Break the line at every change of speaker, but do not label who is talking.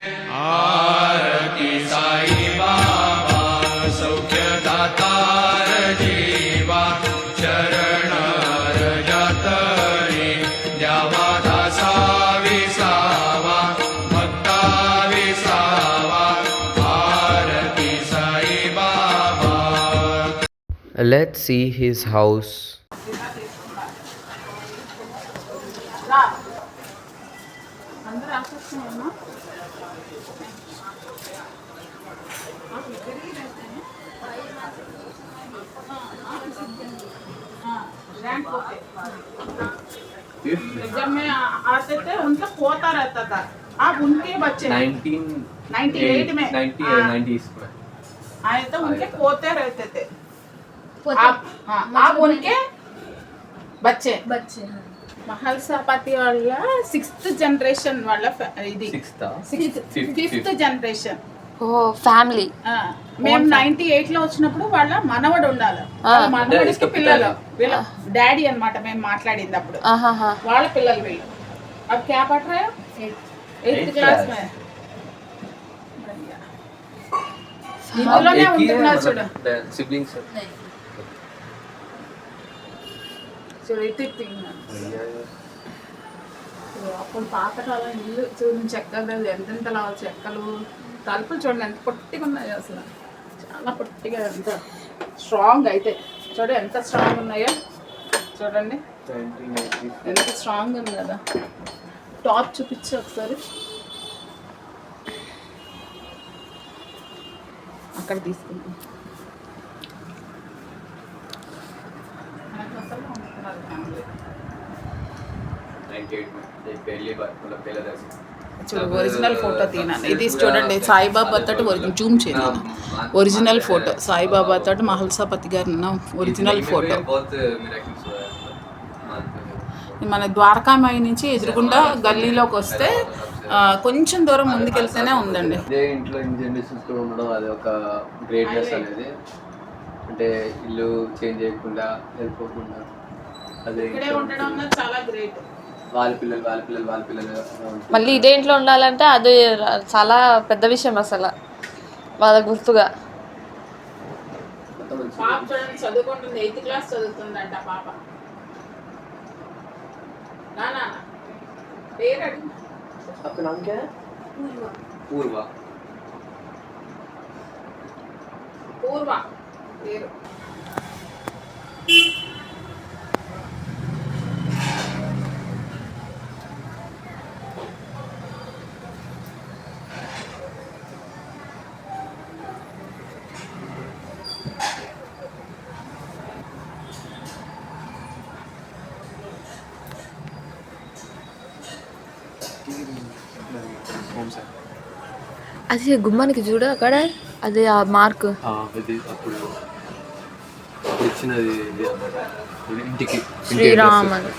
आरती साई बाबा सौख्यदातार जीवा चरण रजतरी द्यावा दासा विसावा भक्ता विसावा आरती Sai Baba.
Let's see his house.
जब मैं आते थे उनका पोता रहता था. आप उनके बच्चे 98 में
90s में
आए तो उनके पोते रहते थे. आप हाँ आप उनके बच्चे మహల్సాపతి వాళ్ళ 6th జనరేషన్ వాళ్ళ ఇది 5th జనరేషన్
ఫ్యామిలీ.
మేము 98 లో వచ్చినప్పుడు వాళ్ళ మనవడు ఉండాలి. మనవడికి పిల్లలు వీళ్ళ డాడీ అన్నమాట మేము మాట్లాడింది అప్పుడు. వాళ్ళ పిల్లలు వీళ్ళు. अब क्या पढ़ रहे हो? 8th क्लास में. ఇందులోనే ఉంటున్నారు చూడు.
సిబ్లింగ్స్
చూడు ఇటు అప్పుడు పాతకాలం ఇల్లు చూడండి, చెక్కలు ఎంతెంతలా చెక్కలు, తలుపులు చూడండి ఎంత పొట్టిగా ఉన్నాయో, అసలు చాలా పొట్టిగా, ఎంత స్ట్రాంగ్ అయితే చూడండి ఎంత స్ట్రాంగ్ ఉన్నాయో చూడండి, ఎంత స్ట్రాంగ్ ఉంది కదా. టాప్ చూపించు ఒకసారి, అక్కడ తీసుకుంటాం. చూడు ఒరిజినల్ ఫోటో తీనాను. ఇది చూడండి సాయిబాబా తోటి జూమ్ చేయను. ఒరిజినల్ ఫోటో సాయిబాబా తోటి మహల్సాపతి గారు ఒరిజినల్ ఫోటో. మన ద్వారకామాయి నుంచి ఎదురుగుండా గల్లీలోకి వస్తే కొంచెం దూరం ముందుకెళ్తేనే ఉందండి.
ఇదే ఇంట్లో ఇన్ని జనరేషన్స్ కూడా ఉండడం అది ఒక గ్రేట్నెస్ అనేది. అంటే ఇల్లు చేంజ్ చేయకుండా వెళ్ళిపోకుండా అదే
ఇక్కడే ఉండడం అన్నది చాలా గ్రేట్.
వాళ్ళ పిల్లలు
మళ్ళీ ఇదే ఇంట్లో ఉండాలంటే అది చాలా పెద్ద విషయం అసలు వాళ్ళ గుర్తుగా.
పాప చూడండి చదువుకుంటుంది, 8th క్లాస్ చదువుతుందంట పాప. నానా పేరు అడుగు.
आपका नाम क्या है? पूर्वा.
పూర్వ పేరు.
అది గుమ్మానికి చూడు అక్కడ, అది ఆ మార్క్.
ఇది అప్పుడు ఇచ్చినది ఇంటికి
శ్రీరామ్ అని.